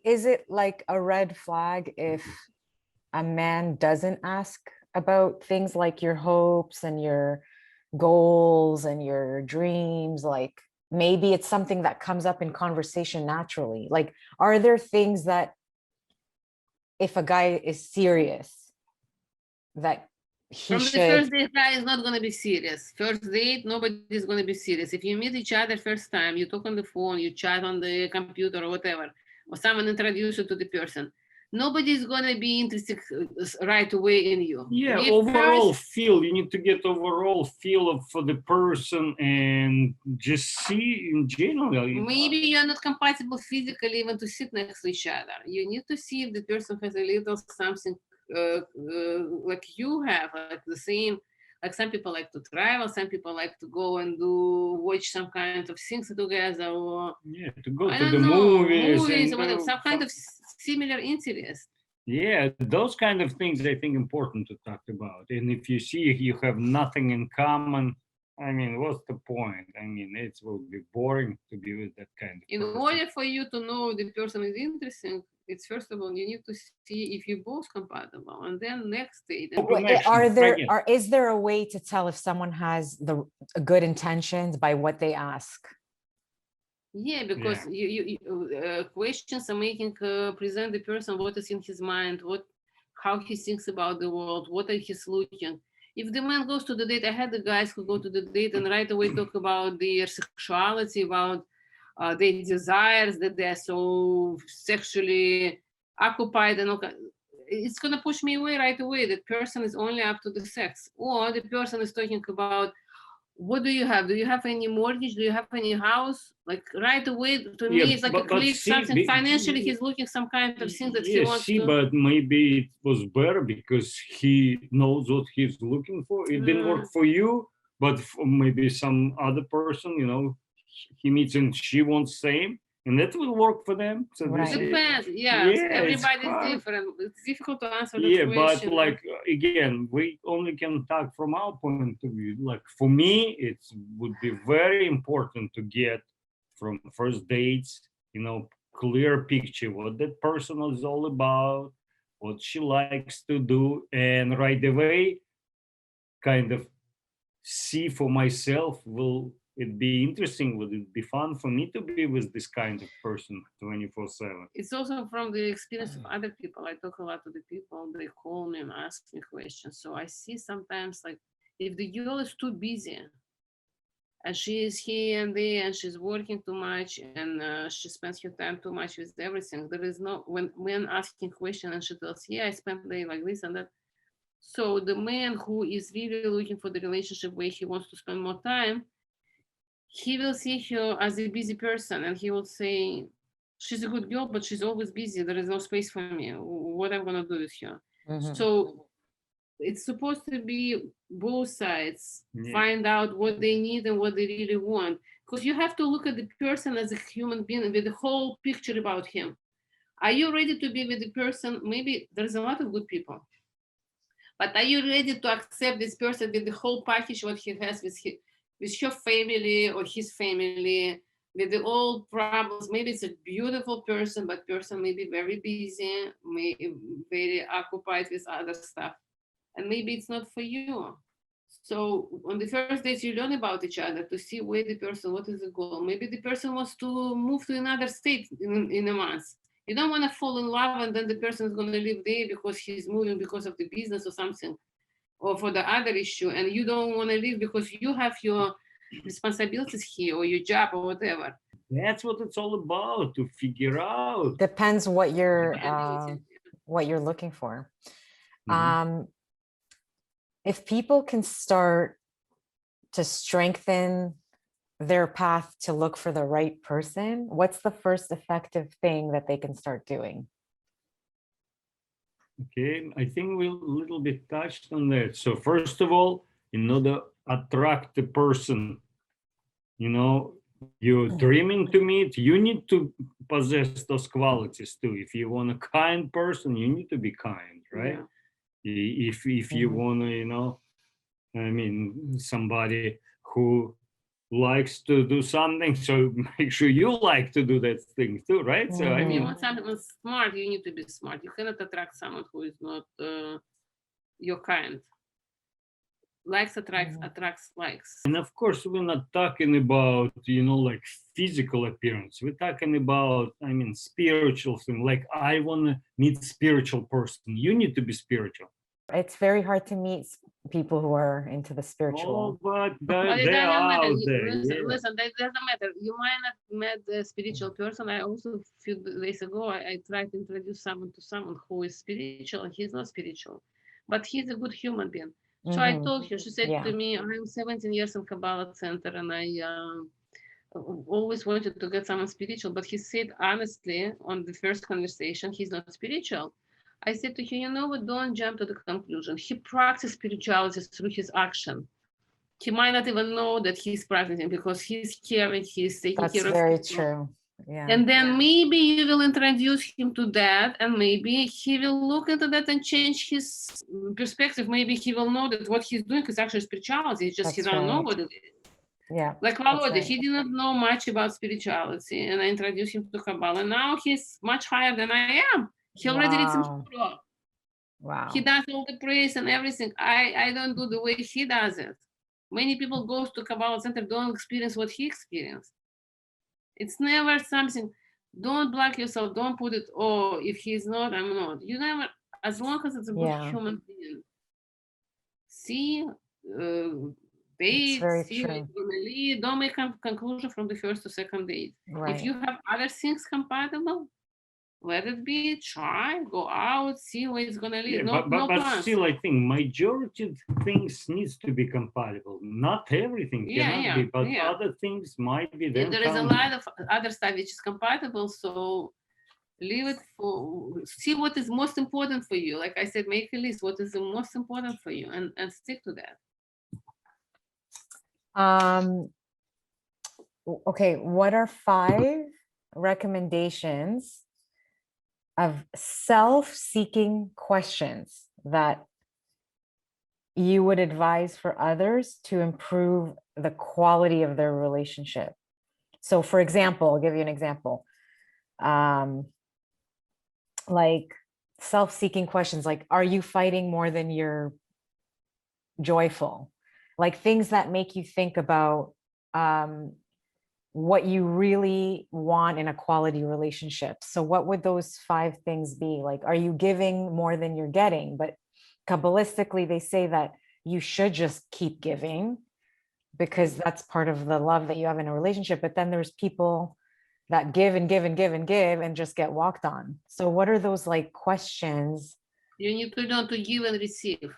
Is it like a red flag if a man doesn't ask about things like your hopes and your goals and your dreams? Like maybe it's something that comes up in conversation naturally. Like, are there things that if a guy is serious that he From the should? first date, guy is not going to be serious. First date, nobody's going to be serious. If you meet each other first time, you talk on the phone, you chat on the computer or whatever, or someone introduces you to the person, nobody's going to be interested right away in you. Yeah, We overall first, feel, you need to get overall feel of for the person and just see in general. maybe you're not compatible physically even to sit next to each other. You need to see if the person has a little something like you have, like the same. Like some people like to travel, some people like to go and do watch some kind of things together, or Yeah, to go I to the don't know, movies movies and or whatever, some kind of similar interest. yeah, those kind of things I think important to talk about. And if you see you have nothing in common, I mean, what's the point? I mean, it will be boring to be with that kind of In person. order for you to know the person is interesting, it's first of all you need to see if you're both compatible, and then next date. And Are Connection, I there get. are is there a way to tell if someone has the good intentions by what they ask? yeah, because Yeah. questions are making present the person what is in his mind, what how he thinks about the world, what are he's looking. If the man goes to the date, I had the guys who go to the date and right away talk about their sexuality, about their desires, that they're so sexually occupied and it's gonna push me away right away. That person is only up to the sex, or the person is talking about what do you have? Do you have any mortgage? Do you have any house? Like right away, to Yeah, me, it's like a but click, see, something financially. He's looking some kind of thing that he yes, wants see, to. but maybe it was better because he knows what he's looking for. It didn't work Mm, for you, but for maybe some other person, he meets and she wants same, and that will work for them. So this Right. is, depends. Yes, yeah, it's everybody's hard. different. It's difficult to answer that Yeah, but question. like again, we only can talk from our point of view. Like for me, it would be very important to get from first dates, clear picture what that person is all about, what she likes to do, and right away, kind of see for myself, will it be interesting? Would it be fun for me to be with this kind of person 24/7? It's also from the experience of other people. I talk a lot to the people. They call me and ask me questions. So I see sometimes like if the girl is too busy and she is here and there and she's working too much and she spends her time too much with everything, there is no when asking question and she tells, yeah, I spent day like this and that. So the man who is really looking for the relationship where he wants to spend more time, he will see her as a busy person and he will say, she's a good girl but she's always busy, there is no space for me, what I'm going to do with her. Mhm. So it's supposed to be both sides Yeah. find out what they need and what they really want, because you have to look at the person as a human being with the whole picture about him. Are you ready to be with the person? Maybe there's a lot of good people, but are you ready to accept this person with the whole package what he has with her family or his family, with the old problems? Maybe it's a beautiful person, but person may be very busy, may very occupied with other stuff, and maybe it's not for you. So on the first days, you learn about each other to see where the person, what is the goal. Maybe the person wants to move to another state in a month. You don't want to fall in love and then the person is going to live there because he's moving because of the business or something, or for the other issue, and you don't want to live because you have your responsibilities here or your job or whatever. That's what it's all about, to figure out. Depends Compatibility. what you're looking for. Mhm. If people can start to strengthen their path to look for the right person, what's the first effective thing that they can start doing? Okay, I think we a little bit touched on that. So first of all, in order to attract the person, you're dreaming to meet, you need to possess those qualities too. If you want a kind person, you need to be kind, right? Yeah. If you Mhm. want to, I mean, somebody who likes to do something, so make sure you like to do that thing too, right? So I If you mean, want something smart, you need to be smart. You cannot attract someone who is not your kind. Likes attracts likes. and of course, we're not talking about, like physical appearance. We're talking about, I mean, spiritual thing. Like, I want to meet spiritual person. You need to be spiritual. It's very hard to meet people who are into the Oh, spiritual. but But it they're doesn't matter. out there. Listen, Yeah. listen, that doesn't matter. You might not met the spiritual person. I also a few days ago I tried to introduce someone to someone who is spiritual and he's not spiritual, but he's a good human being. So I told her, she said Yeah. to me, I'm 17 years in Kabbalah Center and I always wanted to get someone spiritual, but he said honestly on the first conversation, he's not spiritual. I said to him, you know what, don't jump to the conclusion. He practiced spirituality through his action. He might not even know that he's practicing because he's caring, he's taking That's care of very people. true. Yeah. And then maybe you will introduce him to that, and maybe he will look into that and change his perspective. Maybe he will know that what he's doing is actually spirituality. It's just he That's don't know right. what it is. Yeah. Like that's Volodya, right. he did not know much about spirituality, and I introduced him to Kabbalah. Now he's much higher than I am. He already reads some Wow. Torah. Wow. He does all the praise and everything. I don't do the way he does it. Many people go to Kabbalah Center, don't experience what he experienced. It's never something, don't block yourself, don't put it, oh, if he's not, I'm not. You never, as long as it's a good Yeah. human being. See, It's date, very see where it's true. gonna lead. Don't make a conclusion from the first to second date. If Right. you have other things compatible, let it be, try, go out, see where it's gonna lead. Yeah, No, no but plans. still, I think majority of things needs to be compatible. Not everything Yeah, cannot yeah, be, but yeah. other things might be. Then There is a come. lot of other stuff which is compatible, so leave it for, see what is most important for you. Like I said, make a list, what is the most important for you, and stick to that. Okay, what are 5 recommendations of self-seeking questions that you would advise for others to improve the quality of their relationship? So for example, I'll give you an example. Like self-seeking questions like, are you fighting more than you're joyful? Like things that make you think about what you really want in a quality relationship. So what would those 5 things be? Like, are you giving more than you're getting? But Kabbalistically, they say that you should just keep giving because that's part of the love that you have in a relationship. But then there's people that give and give and give and give and just get walked on. So what are those like questions? You need to learn to give and receive.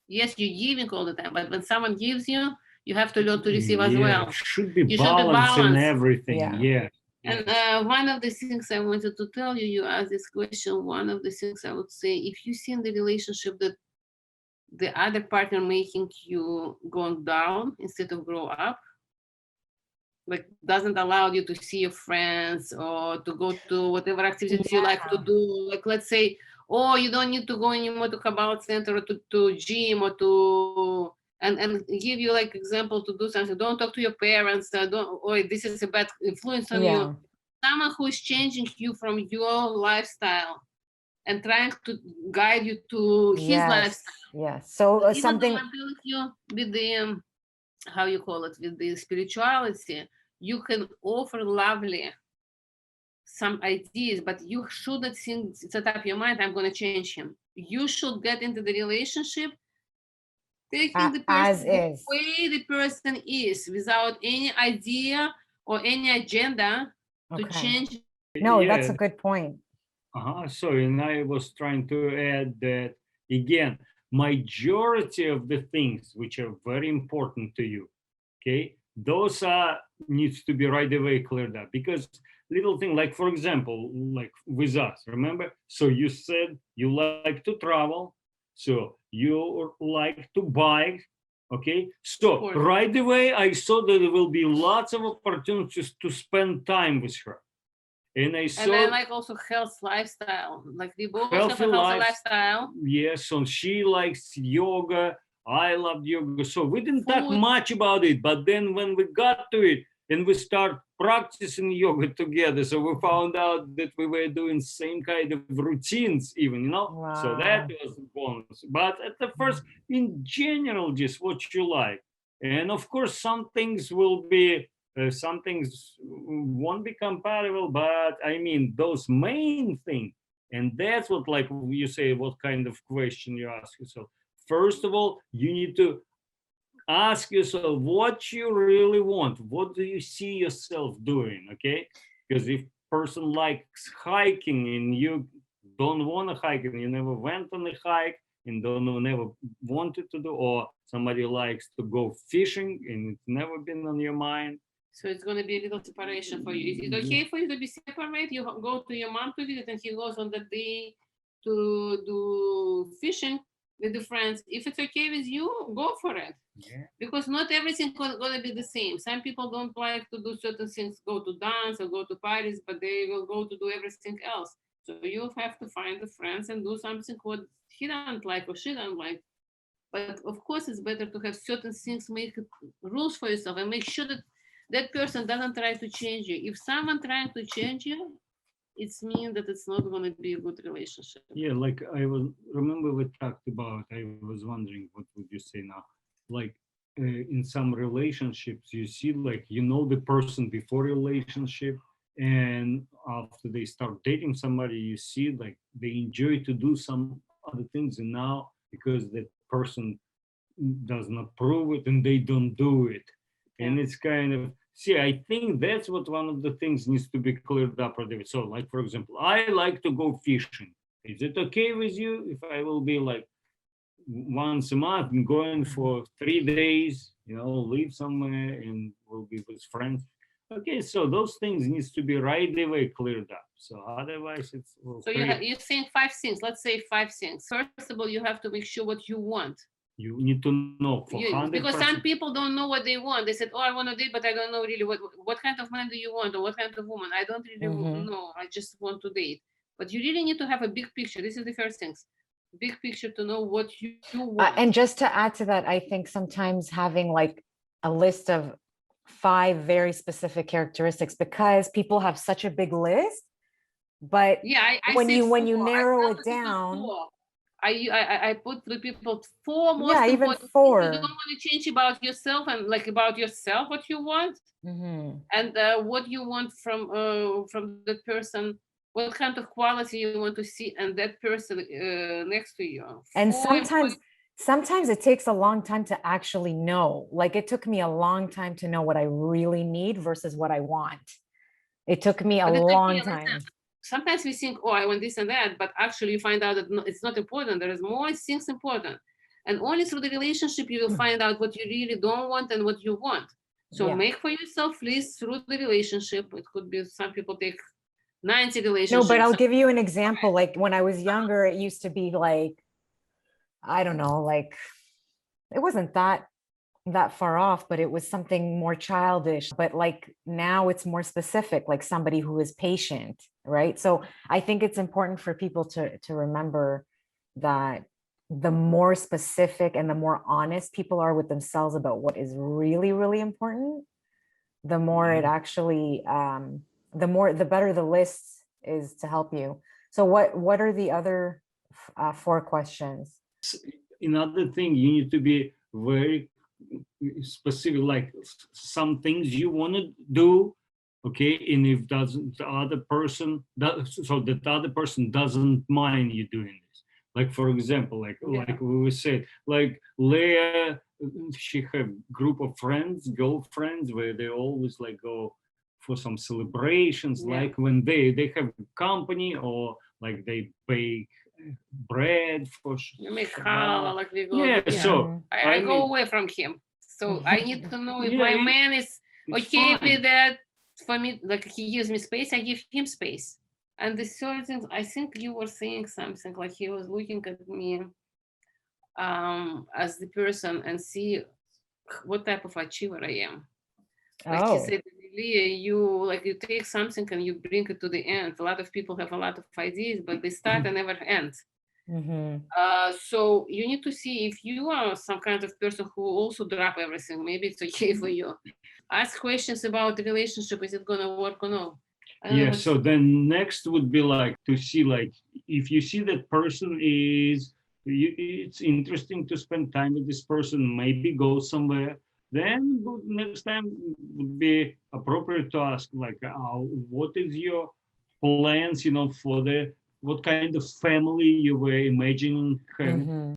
Yes, you're giving all the time, but when someone gives you, you have to learn to receive as well. Should be You should be balance in balanced. everything. Yeah. Yeah. And one of the things I wanted to tell you, you asked this question, one of the things I would say, if you see in the relationship that the other partner making you going down instead of grow up, like doesn't allow you to see your friends or to go to whatever activities you like to do. Like let's say, oh, you don't need to go anymore to Kabbalah Center or to gym or to and give you like example to do something. Don't talk to your parents. Don't. Oh, this is a bad influence on you. Someone who is changing you from your lifestyle and trying to guide you to his lifestyle. Yes. So Even something. though I'm telling you with the how you call it, with the spirituality, you can offer lovely some ideas, but you shouldn't think, set up your mind, I'm going to change him. You should get into the relationship taking the person the way the person is without any idea or any agenda to change. No, that's a good point. So, and I was trying to add that again, majority of the things which are very important to you, okay, those are needs to be right away cleared up, because little thing like, for example, like with us, remember, so you said you like to travel, so you like to bike, okay, so right away I saw that there will be lots of opportunities to spend time with her. And I like also health lifestyle. Like we both have a healthy lifestyle. Yes, and she likes yoga. I loved yoga. So we didn't talk Food. much about it, but then when we got to it and we start practicing yoga together, so we found out that we were doing same kind of routines even, you know. So that Wow. was a bonus. But at the first, in general, just what you like. And of course, some things will be, some things won't be compatible, but I mean, those main things. And that's what, like you say, what kind of question you ask yourself. First of all, you need to ask yourself what you really want. What do you see yourself doing? Okay, because if person likes hiking and you don't want to hike and you never went on a hike and don't know, never wanted to do, or somebody likes to go fishing and it's never been on your mind. So it's going to be a little separation for you. Is it okay for you to be separate? You go to your mom to visit and he goes on the day to do fishing with the friends. If it's okay with you, go for it. Yeah. Because not everything going to be the same. Some people don't like to do certain things, go to dance or go to parties, but they will go to do everything else. So you have to find the friends and do something what he don't like or she don't like. But of course, it's better to have certain things, make rules for yourself, and make sure that that person doesn't try to change you. If someone trying to change you, it's mean that it's not going to be a good relationship. Yeah, like I was remember we talked about. I was wondering what would you say now? Like in some relationships, you see, like you know the person before relationship, and after they start dating somebody, you see like they enjoy to do some other things, and now because that person doesn't approve it and they don't do it, and it's kind of, see, I think that's what one of the things needs to be cleared up. So like for example, I like to go fishing. Is it okay with you if I will be like once a month and going for 3 days, you know, live somewhere and will be with friends? Okay, so those things needs to be right away cleared up, so otherwise it's will So create, you're saying 5 things. Let's say 5 things. First of all, you have to make sure what you want. you need to know for Because some 100%. people don't know what they want. They said, "Oh, I want to date, but I don't know really what kind of man do you want, or what kind of woman. I don't really Mhm. know. I just want to date." But you really need to have a big picture. This is the first things. Big picture to know what you want. And just to add to that, I think sometimes having like a list of 5 very specific characteristics, because people have such a big list, but Yeah, I when said you 4. I narrow tell it the people down, 4. I put the people 4 yeah, most even important things you don't 4. want to change about yourself, and like about yourself, what you want, Mhm. and what you want from that person, what kind of quality you want to see and that person next to you. And 4 sometimes it takes a long time to actually know. Like it took me a long time to know what I really need versus what I want. It took me a But it's okay. long Listen, time. sometimes we think, oh, I want this and that, but actually you find out that it's not important. There is more things important, and only through the relationship you will find out what you really don't want and what you want. So Yeah. make for yourself list through the relationship. It could be, some people take 90 No, but relationships. I'll give you an example. Like when I was younger, it used to be like, I don't know, like it wasn't that far off, but it was something more childish. But like now it's more specific, like somebody who is patient, right? So I think it's important for people to remember that the more specific and the more honest people are with themselves about what is really, really important, the more it actually the better the list is to help you. So what are the other 4 questions? Another thing, you need to be very specific, like some things you want to do, okay, and if doesn't the other person does, so that the other person doesn't mind you doing this. Like for example, like we said, like Leah, she have group of friends, girlfriends, where they always like go for some celebrations, like when they have company, or like they bake bread for You make challah, like we go. yeah, so I go mean, away from him. So I need to know if yeah, my man is it's okay fine. with that. For me, like he gives me space, I give him space. And the third thing, I think you were saying something like he was looking at me as the person and see what type of achiever I am. Like he Oh, said, Leah, you take something and you bring it to the end. A lot of people have a lot of ideas, but they start and never end. Mhm. So you need to see if you are some kind of person who also drop everything. Maybe it's okay for you. Ask questions about the relationship. Is it gonna work or no? I don't know Yeah, what's- so then next would be like to see, like, if you see that person is, it's interesting to spend time with this person, maybe go somewhere, then next time would be appropriate to ask, like, what is your plans, for what kind of family you were imagining having? Mhm.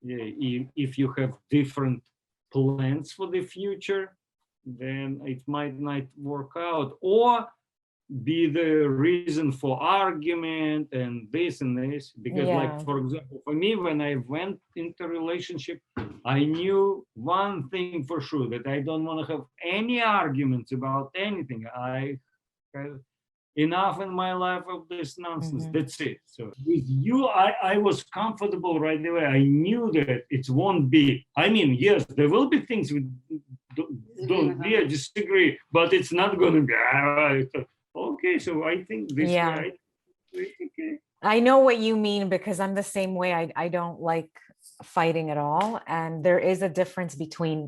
Yeah, if you have different plans for the future, then it might not work out, or be the reason for argument and this, because, like, Yeah. for example, for me, when I went into relationship, I knew one thing for sure, that I don't want to have any arguments about anything. I have enough in my life of this nonsense. Mhm. That's it. So with you, I was comfortable right away. I knew that it won't be. I mean, yes, there will be things we don't disagree, but it's not going to be okay. So I think this Yeah. way, okay. I know what you mean because I'm the same way. I don't like fighting at all. And there is a difference between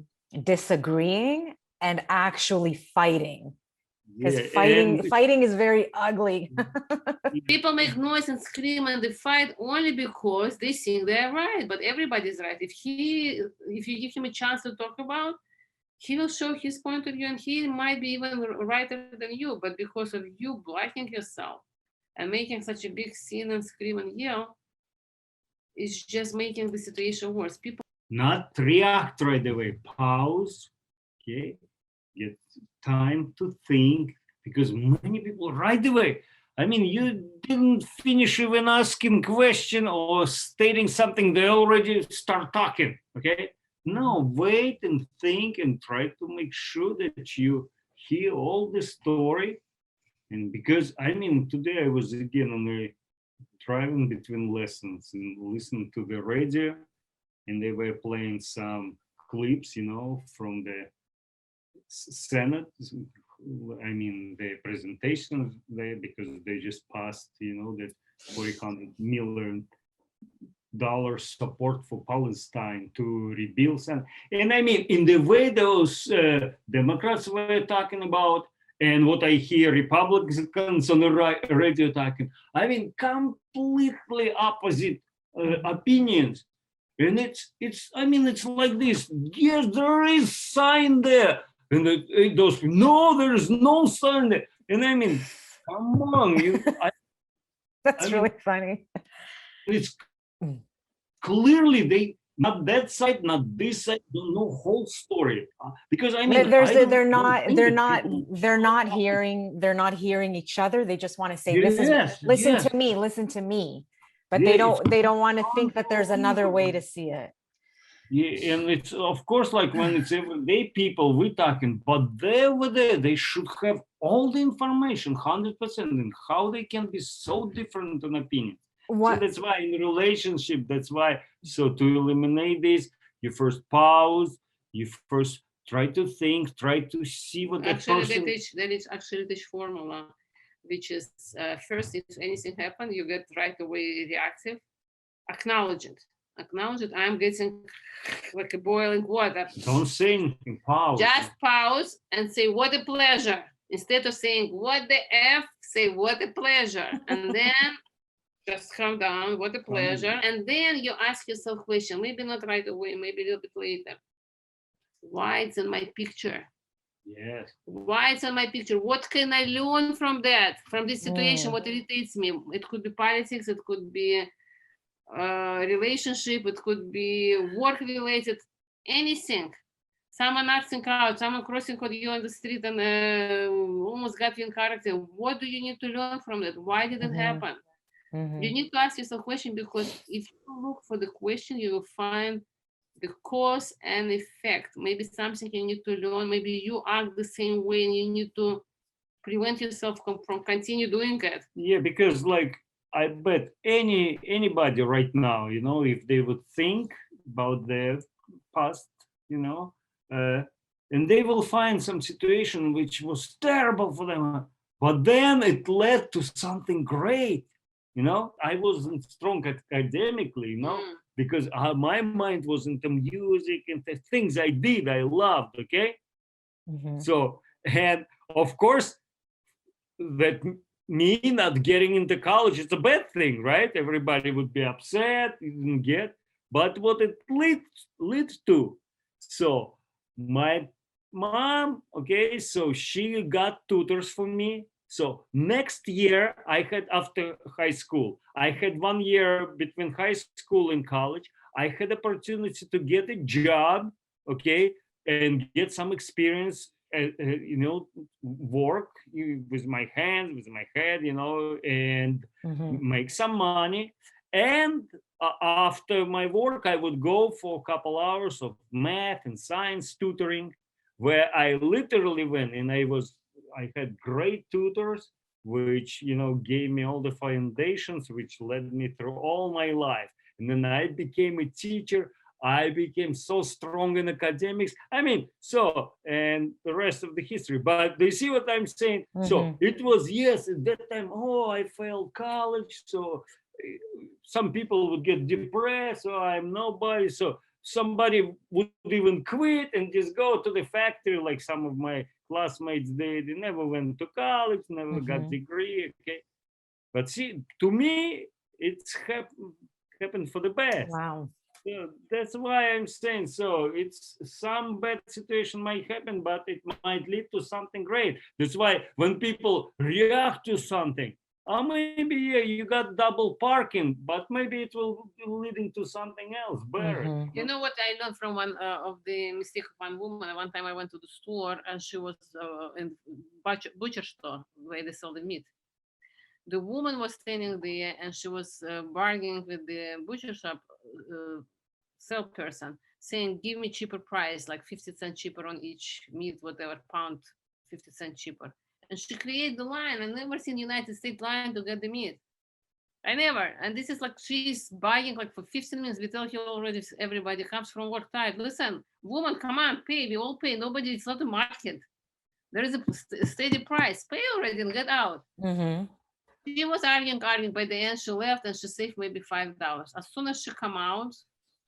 disagreeing and actually fighting. Because Yeah, and fighting is very ugly. People make noise and scream and they fight only because they think they're right, but everybody's right. If you give him a chance to talk about, he will show his point of view and he might be even righter than you, but because of you blocking yourself and making such a big scene and scream and yell, it's just making the situation worse. People not react right away. Pause. Okay, get time to think, because many people right away, I mean, you didn't finish even asking question or stating something, they already start talking. Okay, no, wait and think and try to make sure that you hear all the story. And because, I mean, today I was again on the driving between lessons and listening to the radio, and they were playing some clips, from the Senate. I mean, the presentations there, because they just passed, that $400 million support for Palestine to rebuild. And I mean, in the way those Democrats were talking about, and what I hear Republicans on the radio talking, I mean, completely opposite opinions. And I mean, it's like this. Yes, there is sign there. And those, no, there is no sign there. And I mean, come on, That's I mean, really funny. it's clearly they, not that side, not this side, don't know whole story. Because I mean, They're not hearing each other. They just want to say, listen yes, to me. But yeah, they don't want to think that there's another way to see it. yeah, and it's of course like when it's everyday people we talking, but they were there. They should have all the information, 100%, and how they can be so different in opinion. So that's why in relationship, that's why. So to eliminate this, you first pause. You first try to think, try to see what that person. There is actually this formula, which is first, if anything happens, you get right away reactive. Acknowledge it. I'm getting like a boiling water. Don't say anything. Pause. Just pause and say, what a pleasure. Instead of saying, what the F, say, what a pleasure. And then just calm down, what a pleasure. And then you ask yourself question, maybe not right away, maybe a little bit later. Why it's in my picture? Yes. Why it's on my picture? What can I learn from that, from this situation? What irritates me? It could be politics, it could be relationship, it could be work related, anything. Someone acting out, someone crossing on you on the street and almost got you in character. What do you need to learn from that? Why did it happen? You need to ask yourself a question, because if you look for the question, you will find the cause and effect. Maybe something you need to learn, maybe you act the same way and you need to prevent yourself from continue doing it. Yeah, because like I bet anybody right now, if they would think about their past, and they will find some situation which was terrible for them, but then it led to something great, You know, I wasn't strong academically, you know, because my mind was into music and the things I did, I loved. Okay. Mhm. So, and of course, that me not getting into college is a bad thing, right? Everybody would be upset, you didn't get, but what it leads to. So my mom, okay, so she got tutors for me. So next year I had, after high school, I had 1 year between high school and college. I had opportunity to get a job, okay, and get some experience, you know, work with my hands, with my head, you know, and Mhm. make some money. And after my work, I would go for a couple hours of math and science tutoring, where I literally went, and I had great tutors, which, you know, gave me all the foundations, which led me through all my life. And then I became a teacher. I became so strong in academics. I mean, so, and the rest of the history. But do you see what I'm saying? So Mhm. it was, yes, at that time, oh, I failed college. So some people would get depressed. So I'm nobody. So somebody would even quit and just go to the factory, like some of my classmates did. They never went to college, never got Mhm. degree. Okay. But see, to me, it's happened for the best. Wow. Yeah, that's why I'm saying, so it's some bad situation might happen, but it might lead to something great. That's why when people react to something, oh, maybe yeah, you got double parking, but maybe it will be leading to something else better. Mhm. You know what I learned from one of the mistake of one woman? One time I went to the store and she was in butcher store where they sell the meat. The woman was standing there and she was bargaining with the butcher shop salesperson, saying, "Give me cheaper price, like 50 cents cheaper on each meat, whatever pound, 50 cents cheaper." And she created the line. I never seen United States line to get the meat. I never. And this is like she's buying like for 15 minutes. We tell her already everybody comes from work tired. Listen, woman, come on, pay. We all pay. Nobody, it's not a market. There is a steady price. Pay already and get out. Mhm. She was arguing. By the end, she left and she saved maybe $5. As soon as she come out,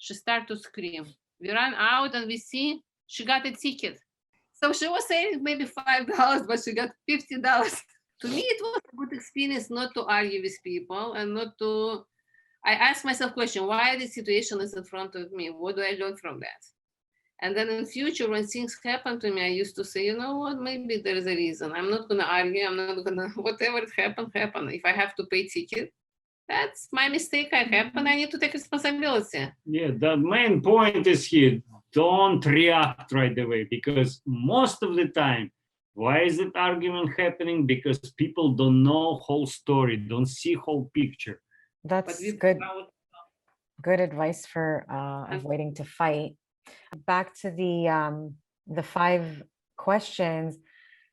she started to scream. We ran out and we see she got a ticket. So she was saving maybe $5, but she got $50. To me, it was a good experience not to argue with people and not to. I asked myself question: why this situation is in front of me? What do I learn from that? And then in future, when things happen to me, I used to say, you know what, maybe there is a reason. I'm not gonna argue. I'm not gonna whatever it happen. If I have to pay ticket, that's my mistake. I happened. I need to take responsibility. Yeah, the main point is here, don't react right away, because most of the time, why is that argument happening? Because people don't know whole story, don't see whole picture. But That's we good advice for and avoiding to fight. Back to the 5 questions.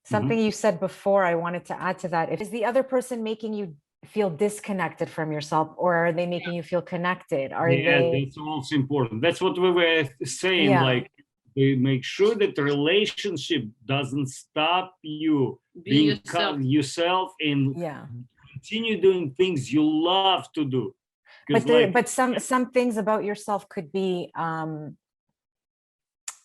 Something you said before, I wanted to add to that. Is the other person making you feel disconnected from yourself, or are they making you feel connected? Are Yeah, they, that's also important. That's what we were saying. yeah, Like, they make sure that the relationship doesn't stop you being being yourself. yourself and yeah. continue doing things you love to do. Because, But like, but some things about yourself could be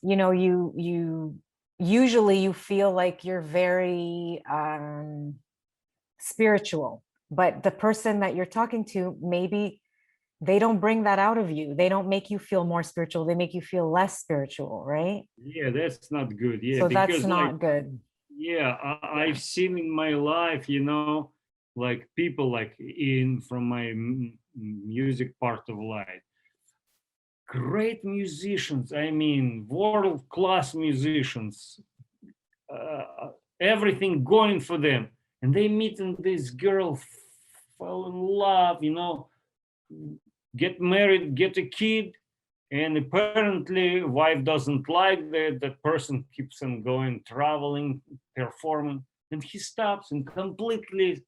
you usually you feel like you're very spiritual, but the person that you're talking to, maybe they don't bring that out of you. They don't make you feel more spiritual. They make you feel less spiritual, right? yeah, that's not good. Yeah, So that's because, like, not good. yeah, I've seen in my life, you know, like people like in from my music part of life, great musicians. I mean, world class musicians, everything going for them, and they meet and this girl fall in love, you know, get married, get a kid, and apparently wife doesn't like that person keeps on going traveling, performing, and he stops and completely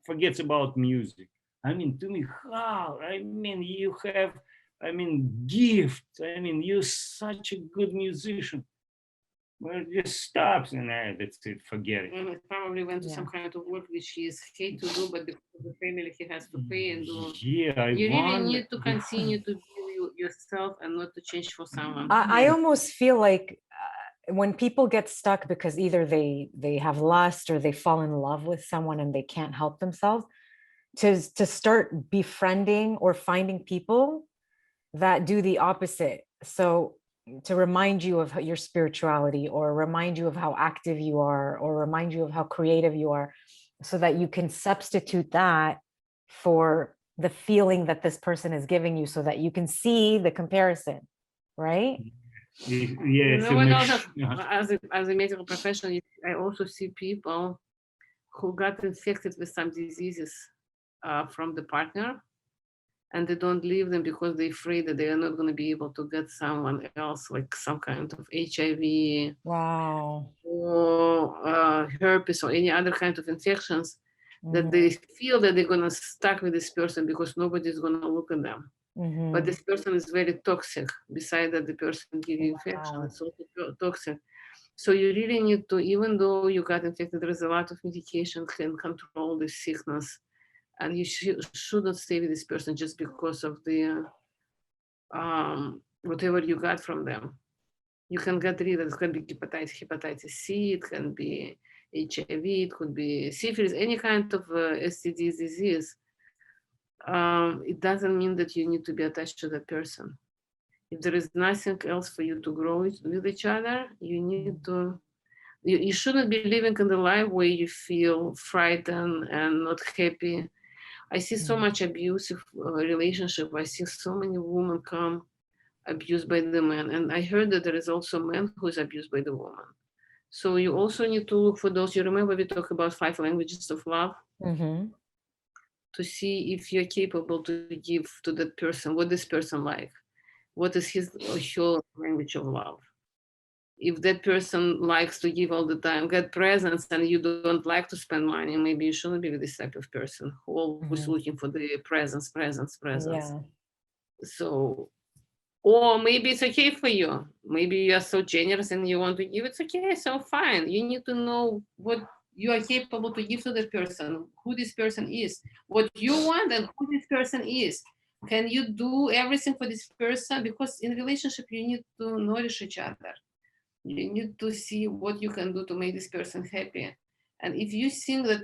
forgets about music. I mean, to me, how? I mean, you have, I mean, gift. I mean, you're such a good musician. well, it just stops and that's it. Forget it. He probably went to Yeah. some kind of work which he is hate to do, but because of the family he has to pay and do. Yeah, I You really want. need to continue to be yourself and not to change for someone. I almost feel like when people get stuck because either they have lust or they fall in love with someone and they can't help themselves, to start befriending or finding people that do the opposite. So to remind you of your spirituality, or remind you of how active you are, or remind you of how creative you are, so that you can substitute that for the feeling that this person is giving you, so that you can see the comparison, right? Yeah, You it's know a what mix. else? As a medical professional, I also see people who got infected with some diseases from the partner, and they don't leave them because they're afraid that they are not going to be able to get someone else, like some kind of HIV Wow. or herpes or any other kind of infections, that Mhm, they feel that they're going to stuck with this person because nobody's going to look at them. But mhm. this person is very toxic. Besides that, the person giving infection, Wow. it's also toxic. So you really need to, even though you got infected, there is a lot of medication can control the sickness, and you shouldn't stay with this person just because of the whatever you got from them. You can get rid of it. It can be hepatitis C, it can be HIV, it could be syphilis, any kind of STD disease. It doesn't mean that you need to be attached to that person. If there is nothing else for you to grow with each other, you need to. You shouldn't be living in the life where you feel frightened and not happy. I see so much abusive relationship. I see so many women come abused by the man, and I heard that there is also man who is abused by the woman. So you also need to look for those. You remember we talked about 5 languages of love, Mhm. to see if you're capable to give to that person what this person like, what is his or her language of love. If that person likes to give all the time, get presents, and you don't like to spend money, maybe you shouldn't be with this type of person who always Mhm. looking for the presents. Yeah. So, or maybe it's okay for you. Maybe you are so generous and you want to give. It's okay, so fine. You need to know what you are capable to give to that person, who this person is, what you want, and who this person is. Can you do everything for this person? Because in relationship, you need to nourish each other. You need to see what you can do to make this person happy. And if you think that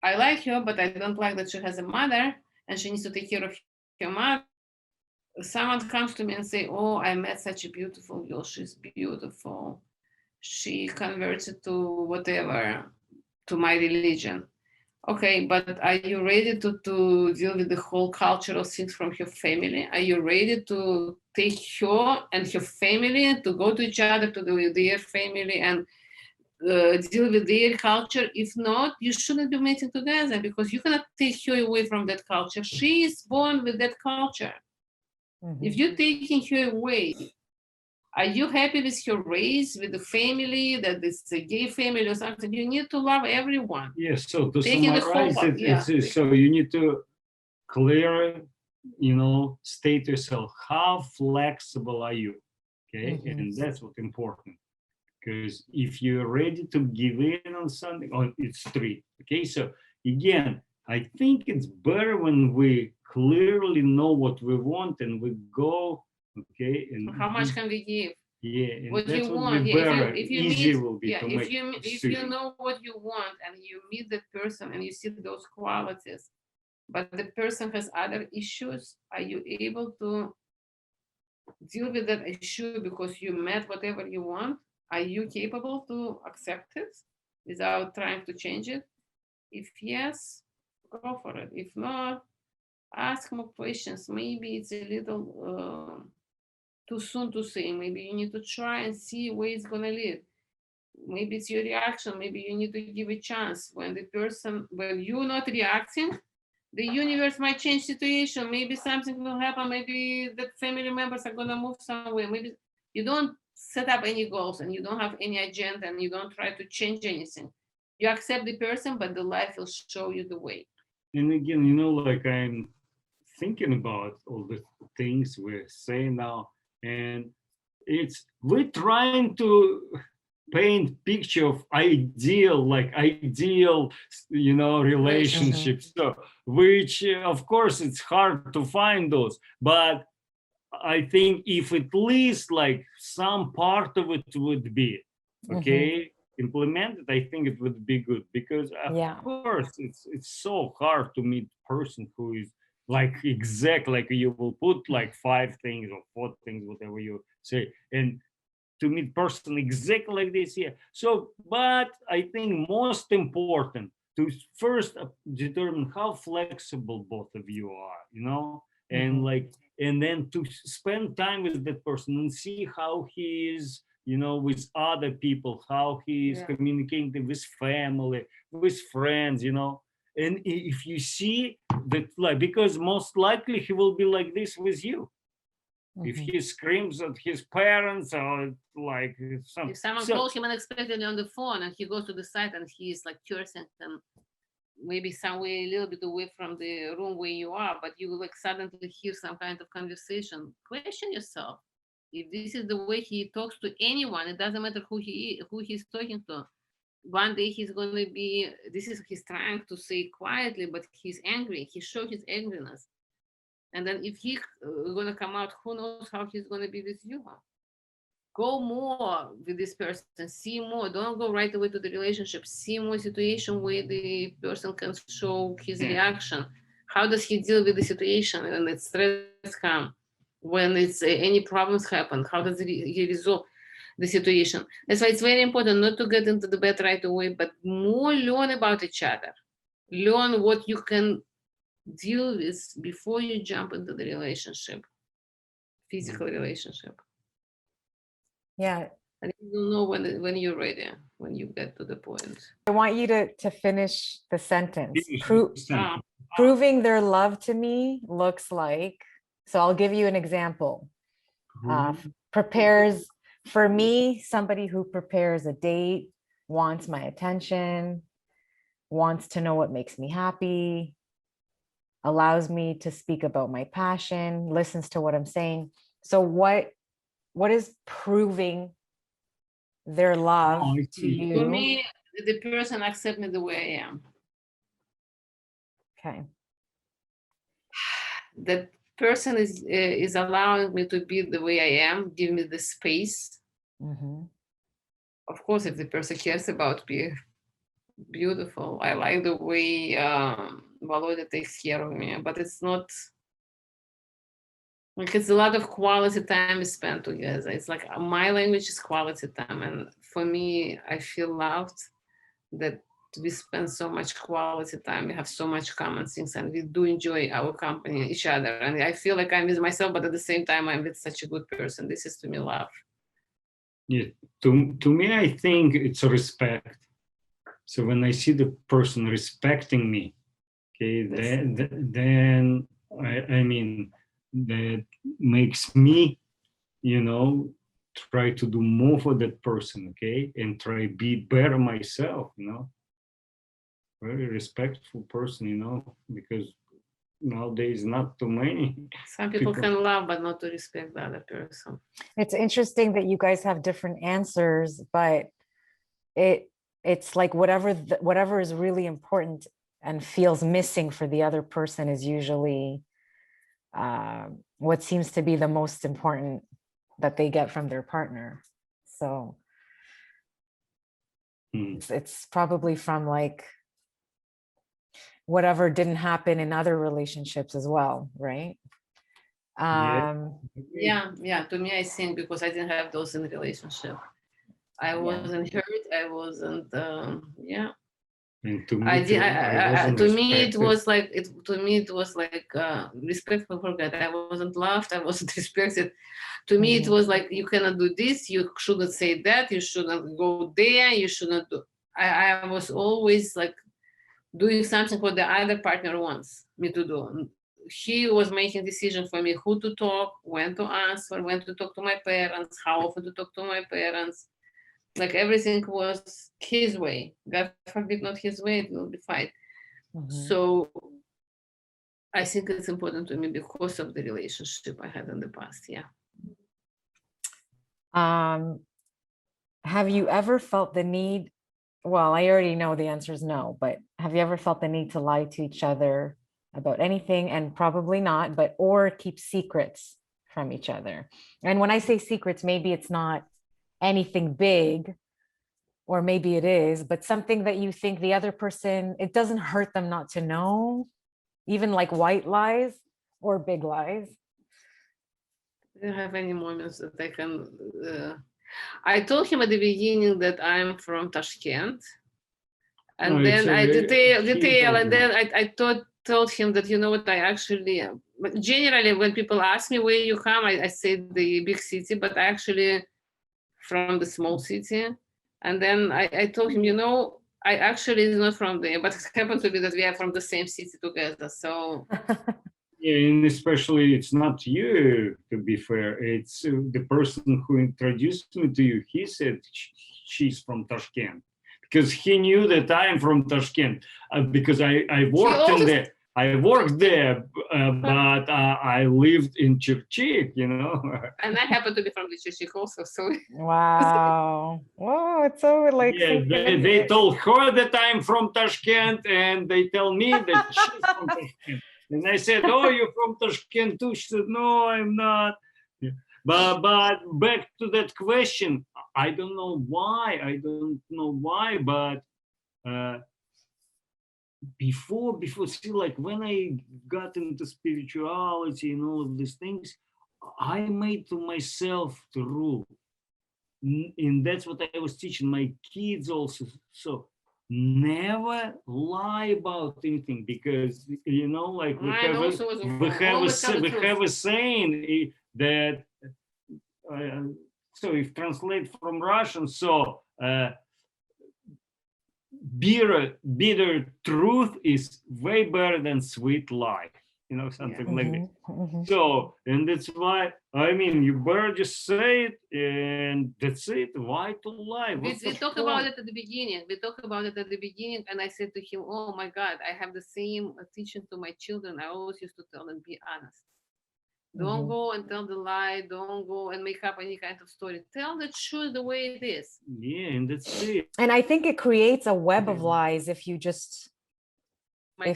I like her, but I don't like that she has a mother and she needs to take care of her mother, someone comes to me and say, "Oh, I met such a beautiful girl. She's beautiful. She converted to whatever, to my religion." Okay, but are you ready to deal with the whole cultural things from her family? Are you ready to take her and her family to go to each other, to their family, and deal with their culture? If not, you shouldn't be meeting together, because you cannot take her away from that culture. She is born with that culture. If Mhm. you're taking her away, are you happy with her race, with the family, that it's a gay family or something? You need to love everyone. Yes, so to Taking the whole, summarize it, yeah. so you need to clear, state to yourself, how flexible are you? Okay, Mhm. and that's what's important. Because if you're ready to give in on something, it's three. Okay, so again, I think it's better when we clearly know what we want and we go, okay, and How much can we give? yeah, and What that's you what want? be Yeah, better. if you Easy meet, will be yeah, to if make you decision. know what you want and you meet that person and you see those qualities, but the person has other issues, are you able to deal with that issue because you met whatever you want? Are you capable to accept it without trying to change it? If yes, go for it. If not, ask more questions. Maybe it's a little too soon to say. Maybe you need to try and see where it's gonna lead. Maybe it's your reaction. Maybe you need to give a chance. When you're not reacting, the universe might change situation. Maybe something will happen. Maybe the family members are gonna move somewhere. Maybe you don't set up any goals and you don't have any agenda and you don't try to change anything. You accept the person, but the life will show you the way. And again, like I'm thinking about all the things we're saying now, and we're trying to paint picture of ideal, relationships. So, which of course it's hard to find those, but I think if at least like some part of it would be implemented, I think it would be good, because of course it's so hard to meet person who is like exact, like you will put like 5 things or 4 things, whatever you say, and to meet person exactly like this. Yeah. So, but I think most important to first determine how flexible both of you are, and and then to spend time with that person and see how he is, with other people, how he is communicating with family, with friends, and if you see that, like, because most likely he will be like this with you. If he screams at his parents, or like if someone calls him unexpectedly on the phone and he goes to the side and he's like cursing and maybe somewhere a little bit away from the room where you are, but you like suddenly hear some kind of conversation, question yourself. If this is the way he talks to anyone, it doesn't matter who he's talking to. One day he's going to be, this is he's trying to say quietly, but he's angry. He shows his angriness. And then if he's going to come out, who knows how he's going to be with you. Go more with this person, see more. Don't go right away to the relationship. See more situation where the person can show his reaction. How does he deal with the situation when it's stress come? When it's any problems happen, how does he resolve the situation? That's why it's very important not to get into the bed right away, but more learn about each other. Learn what you can deal with before you jump into the relationship, physical relationship. Yeah. And you'll know when you're ready, when you get to the point. I want you to finish the sentence. Proving their love to me looks like, so I'll give you an example. Prepares, for me, somebody who prepares a date, wants my attention, wants to know what makes me happy, allows me to speak about my passion, listens to what I'm saying. So what is proving their love to you? For me, the person accepts me the way I am. Okay. That person is allowing me to be the way I am, give me the space. Of course, if the person cares about me, beautiful. I like the way Volodya takes care of me, but it's not like, it's a lot of quality time spent together. It's like my language is quality time, and for me, I feel loved that we spend so much quality time. We have so much common things, and we do enjoy our company, each other. And I feel like I'm with myself, but at the same time, I'm with such a good person. This is to me love. Yeah, to me, I think it's a respect. So when I see the person respecting me, okay, then I mean, that makes me, try to do more for that person, okay, and try be better myself, very respectful person, because nowadays not too many. Some people can love but not to respect the other person. It's interesting that you guys have different answers, but it's like whatever is really important and feels missing for the other person is usually what seems to be the most important that they get from their partner. So it's probably from like whatever didn't happen in other relationships as well, right? Yeah. To me, I think because I didn't have those in the relationship, I wasn't hurt. I wasn't. And to me, it was like respectful. Forget. I wasn't loved. I wasn't respected. To me, it was like, you cannot do this. You shouldn't say that. You shouldn't go there. You shouldn't do. I was always like doing something what the other partner wants me to do. He was making decision for me who to talk, when to answer, when to talk to my parents, how often to talk to my parents. Like everything was his way. God forbid not his way, it will be fight. So I think it's important to me because of the relationship I had in the past. Yeah. have you ever felt the need? Well, I already know the answer is no, but have you ever felt the need to lie to each other about anything? And probably not, but or keep secrets from each other. And when I say secrets, maybe it's not anything big, or maybe it is, but something that you think the other person, it doesn't hurt them not to know, even like white lies or big lies. I don't have any moments that I can. I told him at the beginning that I'm from Tashkent, and No, it's then I detail, he told and me. then I told him that, you know what, I actually, but generally when people ask me where you come, I say the big city, but I actually from the small city. And then I told him, you know, I actually is not from there, but it happened to be that we are from the same city together. So Yeah, and especially it's not you, to be fair. It's the person who introduced me to you. He said she's from Tashkent because he knew that I am from Tashkent because I worked in there. I worked there, but I lived in Chirchik, you know. And I happen to be from the Chishik also. So Wow. Whoa, it's so like Yeah, they synchronistic. told her that I'm from Tashkent, and they tell me that she's from Tashkent. And I said, "Oh, you're from Tashkent too?" She said, "No, I'm not." Yeah. But back to that question, I don't know why. I don't know why, but uh, before, see, like when I got into spirituality and all of these things, I made to myself the rule. And that's what I was teaching my kids also. So never lie about anything, because you know, like we mine have a also was we have always tell the we truth. have a saying that uh, so if translate from Russian, so bitter truth is way better than sweet lie, you know, something like that. So, and that's why, I mean, you better just say it, and that's it. Why to lie? We What's the talk about point? it at the beginning. We talk about it at the beginning, and I said to him, "Oh my God, I have the same teaching to my children. I always used to tell them, be honest. Don't go and tell the lie. Don't go and make up any kind of story. Tell the truth the way it is." Yeah, and that's it. And I think it creates a web of lies if you just My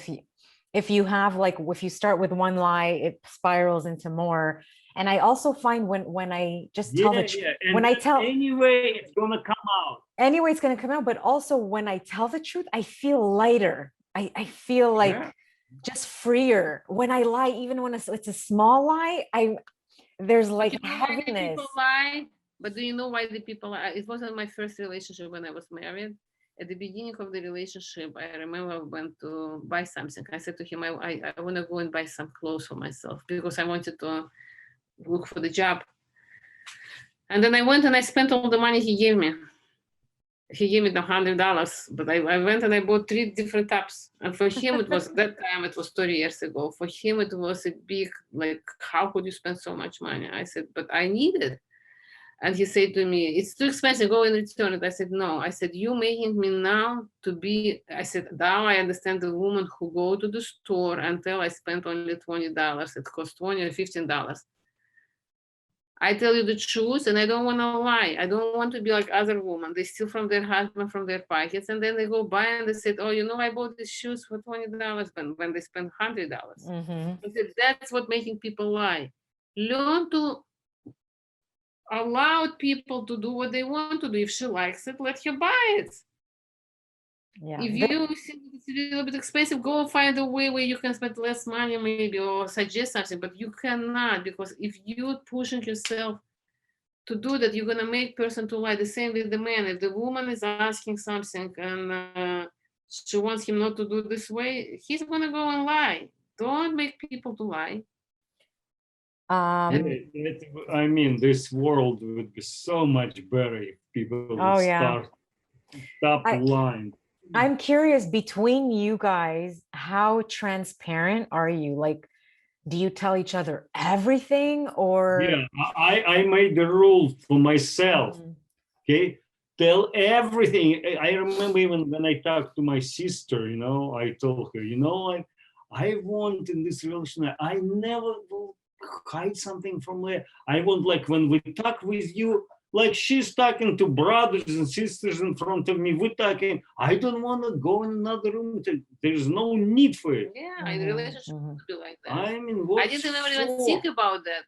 if you have like if you start with one lie, it spirals into more. And I also find when I just tell the Yeah, and when I tell anyway, it's gonna come out. anyway, it's gonna come out, but also when I tell the truth, I feel lighter. I feel like Yeah. just freer. When I lie, even when it's a small lie, there's like You know why the people heaviness. lie? But do you know why the people lie? It wasn't my first relationship when I was married. At the beginning of the relationship, I remember I went to buy something. I said to him, I want to go and buy some clothes for myself because I wanted to look for the job. And then I went and I spent all the money he gave me. He gave me the $100, but I went and I bought 3 different tops. And for him, it was that time, it was 30 years ago. For him, it was a big, like, how could you spend so much money? I said, but I need it. And he said to me, it's too expensive, go and return it. I said, no. I said, you making me now to be, I said, now I understand the woman who go to the store until I spent only $20. It cost $20 or $15. I tell you the truth, and I don't want to lie. I don't want to be like other women. They steal from their husband, from their pockets, and then they go buy and they said, "Oh, you know, I bought these shoes for $20," when they spend $100. I said, that's what making people lie. Learn to allow people to do what they want to do. If she likes it, let her buy it. Yeah. If you think it's a little bit expensive, go find a way where you can spend less money, maybe, or suggest something. But you cannot, because if you're pushing yourself to do that, you're gonna make person to lie. The same with the man. If the woman is asking something and she wants him not to do this way, he's gonna go and lie. Don't make people to lie. I mean, this world would be so much better if people would Oh yeah. stop lying. I'm curious, between you guys, how transparent are you? Like, do you tell each other everything or? Yeah, I made the rule for myself. Okay, tell everything. I remember even when I talked to my sister, you know, I told her, you know, I want in this relationship, I never will hide something from her. I want, like, when we talk with you, like she's talking to brothers and sisters in front of me. We're talking. I don't want to go in another room. There's no need for it. Yeah, in relationship to be like that. I mean, I what didn't ever even think about that.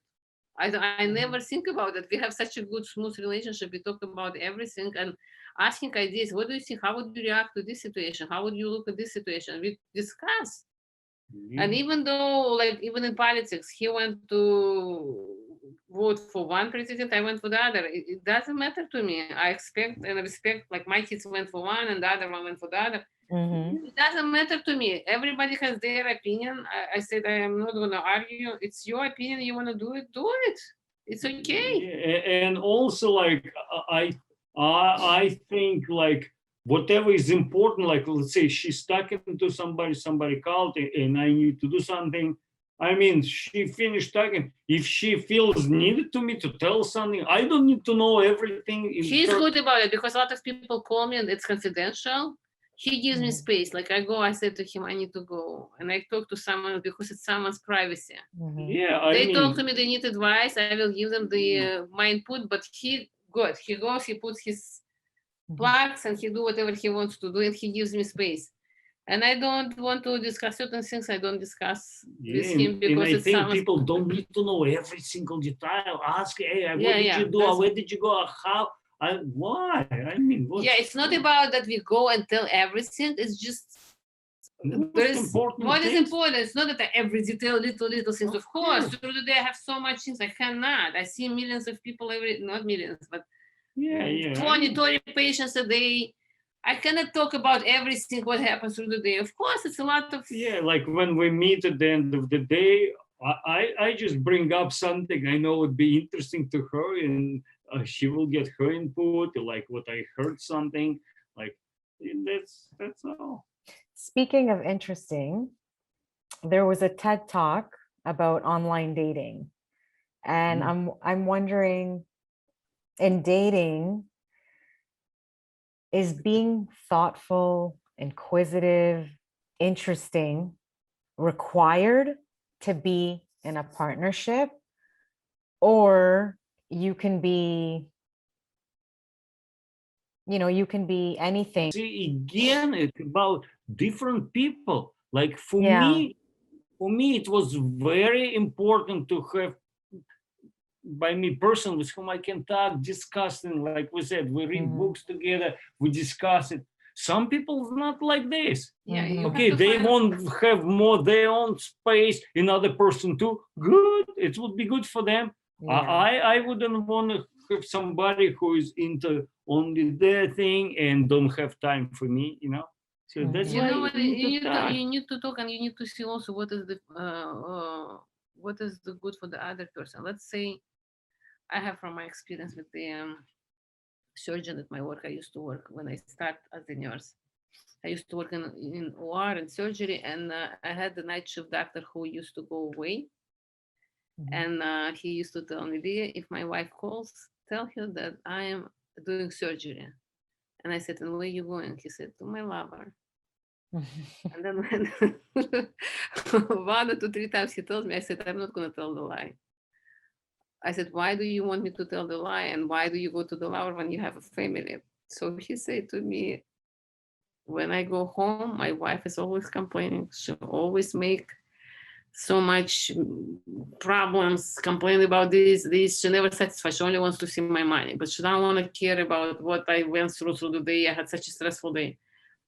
I never think about it. We have such a good, smooth relationship. We talk about everything and asking ideas. What do you think? How would you react to this situation? How would you look at this situation? We discuss. And even though, like, even in politics, he went to vote for one president, I went for the other. It doesn't matter to me. I expect and respect, like, my kids went for one and the other one went for the other. It doesn't matter to me. Everybody has their opinion. I said I am not going to argue. It's your opinion. You want to do it, do it. It's okay. And also, like, I think, like, whatever is important, like, let's say she's talking to somebody called and I need to do something. I mean, she finished talking. If she feels needed to me to tell something, I don't need to know everything. She's good about it because a lot of people call me and it's confidential. He gives me space. Like, I go, I say to him, I need to go. And I talk to someone because it's someone's privacy. Yeah, They talk to me, they need advice. I will give them my input, but he goes, he puts his plugs and he do whatever he wants to do and he gives me space. And I don't want to discuss certain things. I don't discuss with him because and I think people don't need to know every single detail. Ask, hey, what did you do? Where did you go? How? Why? I mean, it's not about that we go and tell everything. It's just what is important. It's not that every detail, little things. Of course, through the day I have so much things I cannot. I see millions of people not millions, but 20, 30 patients a day. I cannot talk about everything what happens through the day. Of course, it's a lot of like when we meet at the end of the day, I just bring up something I know would be interesting to her, and she will get her input, like what I heard something, like that's all. Speaking of interesting, there was a TED Talk about online dating, and I'm wondering, in dating, is being thoughtful, inquisitive, interesting required to be in a partnership, or you can be, you can be anything? See, again, it's about different people. Like for me, it was very important to have by me person with whom I can talk, discuss, and like we said, we read books together, we discuss it. Some people not like this. Okay, they won't have more their own space. Another person too. Good, it would be good for them. I wouldn't want to have somebody who is into only their thing and don't have time for me. So that's why you need to talk, and you need to see also what is the good for the other person. Let's say I have, from my experience with the surgeon at my work, I used to work when I started as a nurse. I used to work in OR and surgery, and I had the night shift doctor who used to go away. And he used to tell me, Leah, if my wife calls, tell her that I am doing surgery. And I said, and where are you going? He said, to my lover. And then when 1 or 2, 3 times he told me, I said, I'm not going to tell the lie. I said, why do you want me to tell the lie? And why do you go to the lover when you have a family? So he said to me, when I go home, my wife is always complaining. She always make so much problems, complain about this. She never satisfied. She only wants to see my money, but she don't want to care about what I went through the day. I had such a stressful day.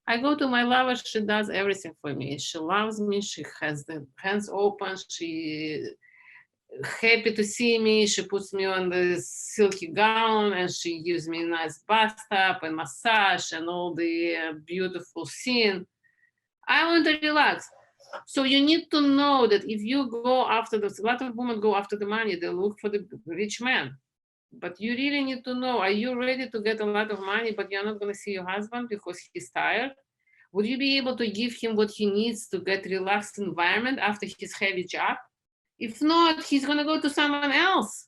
I go to my lover. She does everything for me. She loves me. She has the hands open. She happy to see me. She puts me on the silky gown and she gives me a nice bathtub and massage and all the beautiful scene. I want to relax. So you need to know that if you go after a lot of women go after the money, they look for the rich man. But you really need to know, are you ready to get a lot of money, but you're not going to see your husband because he's tired? Would you be able to give him what he needs to get relaxed environment after his heavy job? If not, he's going to go to someone else.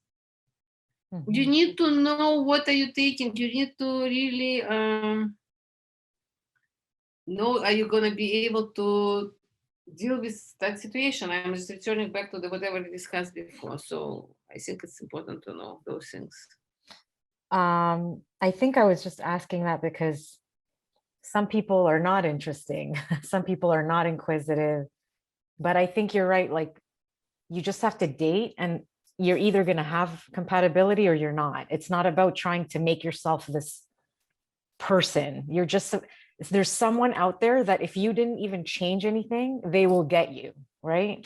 You need to know what are you taking. You need to really know, are you going to be able to deal with that situation? I'm just returning back to whatever we discussed before. So I think it's important to know those things. I think I was just asking that because some people are not interesting. Some people are not inquisitive. But I think you're right. Like you just have to date and you're either going to have compatibility or you're not. It's not about trying to make yourself this person. You're just, there's someone out there that if you didn't even change anything, they will get you, right?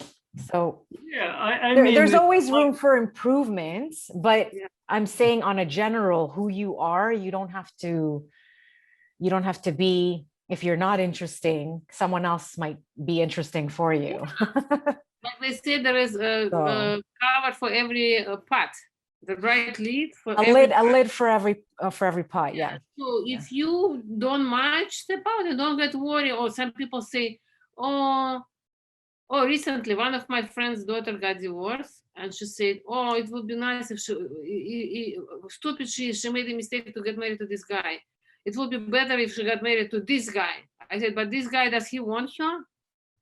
So Yeah, I there's mean, always room for improvements, but Yeah. I'm saying on a general, who you are, you don't have to be, if you're not interesting, someone else might be interesting for you. Like they say, there is a, So cover for every pot, the right lid for a every lid, a pot. lid for every pot. Yeah. So Yeah. if you don't match, step out and don't get worried. Or some people say, oh, recently one of my friend's daughter got divorced, and she said, oh, it would be nice if stupid she made a mistake to get married to this guy. It would be better if she got married to this guy. I said, but this guy, does he want her?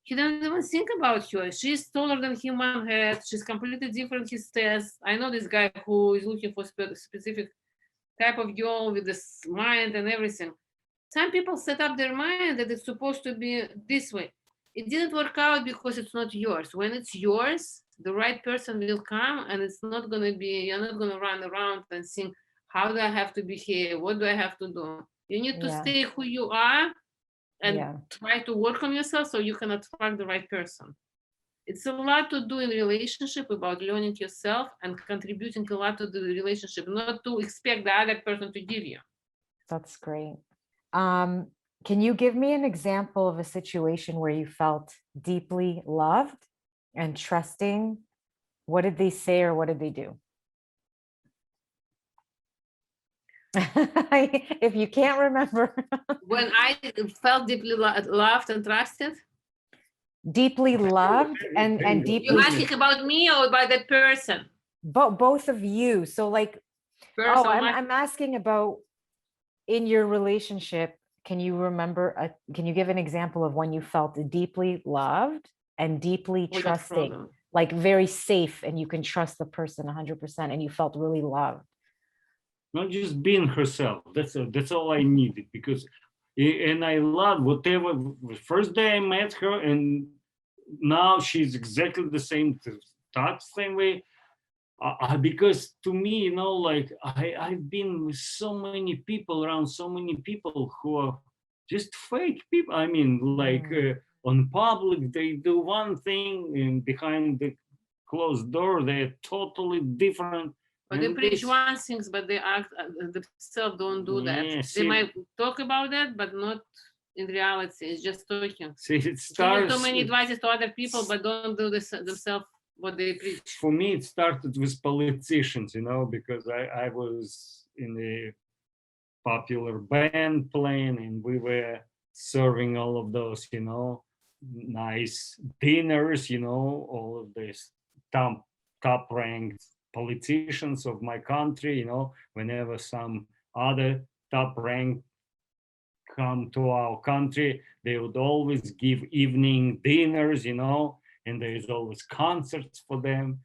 He doesn't even think about her. She's taller than him on head. She's completely different his test. I know this guy who is looking for specific type of girl with this mind and everything. Some people set up their mind that it's supposed to be this way. It didn't work out because it's not yours. When it's yours, the right person will come, and it's not going to be, you're not going to run around and think, how do I have to behave? What do I have to do? You need to Yeah. stay who you are and Yeah. try to work on yourself so you can attract the right person. It's a lot to do in relationship about learning yourself and contributing a lot to the relationship, not to expect the other person to give you. That's great. Um, can you give me an example of a situation where you felt deeply loved and trusting? What did they say or what did they do? If you can't remember, When I felt deeply loved and trusted. deeply loved and You're deeply asking about me or about that person? both of you. So like, Person, I'm asking about in your relationship. Can you remember? Can you give an example of when you felt deeply loved and deeply without trusting, problem. like very safe, and you can trust the person 100%, and you felt really loved? not just being herself. That's all I needed because, and I love whatever. First day I met her, and now she's exactly the same. Thoughts same way. Because to me, like I've been with so many people around, so many people who are just fake people. I mean, like on public, they do one thing, and behind the closed door, they're totally different. But they And preach this, one things, but they act themselves don't do that. yeah, They see, might talk about that, but not in reality. It's just talking. see, it Giving starts. too many advices to other people, but don't do this themselves what they preach. For me, it started with politicians, because I was in a popular band playing, and we were serving all of those, nice dinners, all of these top ranked politicians of my country, whenever some other top ranked come to our country, they would always give evening dinners, and there is always concerts for them.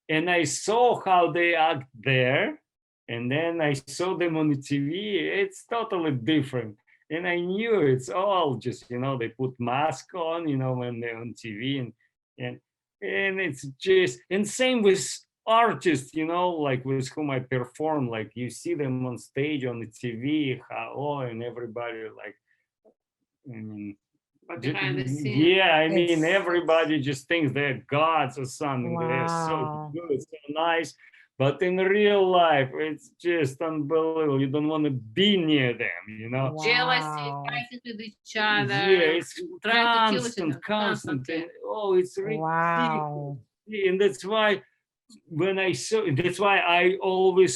And I saw how they act there, and then I saw them on the TV. It's totally different. And I knew it's all just, they put mask on, when they're on TV, and and it's just, and same with artists, like with whom I perform. Like you see them on stage on the TV, and everybody like, I mean, But behind the scene. yeah, I mean, It's everybody just thinks they're gods or something. They're so wow. good, so nice. But in real life, it's just unbelievable. You don't want to be near them. Jealousy, Wow. fighting with each other, Yeah, it's trying to kill each other constant. constantly. And, it's ridiculous. Wow. And that's why that's why I always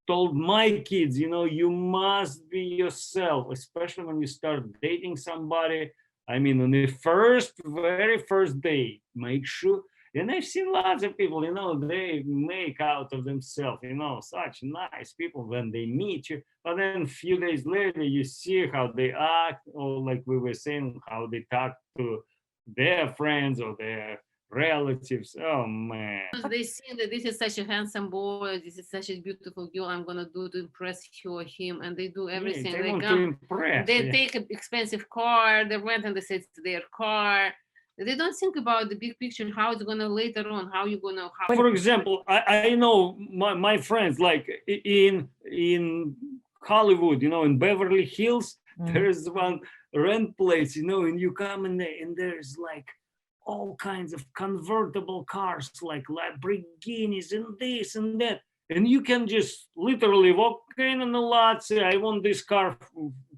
told my kids, you must be yourself, especially when you start dating somebody. I mean, on the very first day, make sure. And I've seen lots of people, they make out of themselves, such nice people when they meet you. But then a few days later, you see how they act, or like we were saying, how they talk to their friends or their relatives. Oh man. They see that this is such a handsome boy, this is such a beautiful girl, I'm gonna do to impress her or him, and they do Yeah, everything. they They want to come, impress. they Yeah. take an expensive car, they rent and they say it's their car. They don't think about the big picture, how it's gonna later on, how you gonna how For example, I know my friends like in Hollywood, you know, in Beverly Hills, there is one rent place, you know, and you come in there and there's like all kinds of convertible cars like Lamborghinis and this and that. And you can just literally walk in on the lot, say, I want this car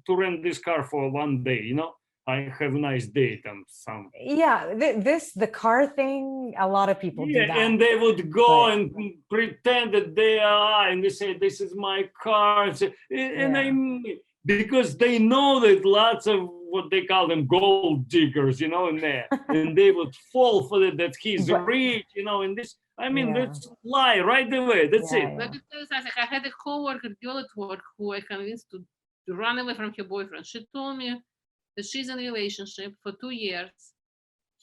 to rent this car for one day, you know. I have a nice date and some. Yeah, the car thing, a lot of people do Yeah, that. and they would go but- and pretend that they are, and they say, "This is my car," and Yeah. because they know that lots of what they call them gold diggers, you know, in there, and they would fall for that he's But- rich, you know, and this. I mean, Yeah. that's lie right away. That's Yeah, it. yeah. Let me tell you something. I had a coworker girl at work who I convinced to run away from her boyfriend. She told me that she's in a relationship for 2 years.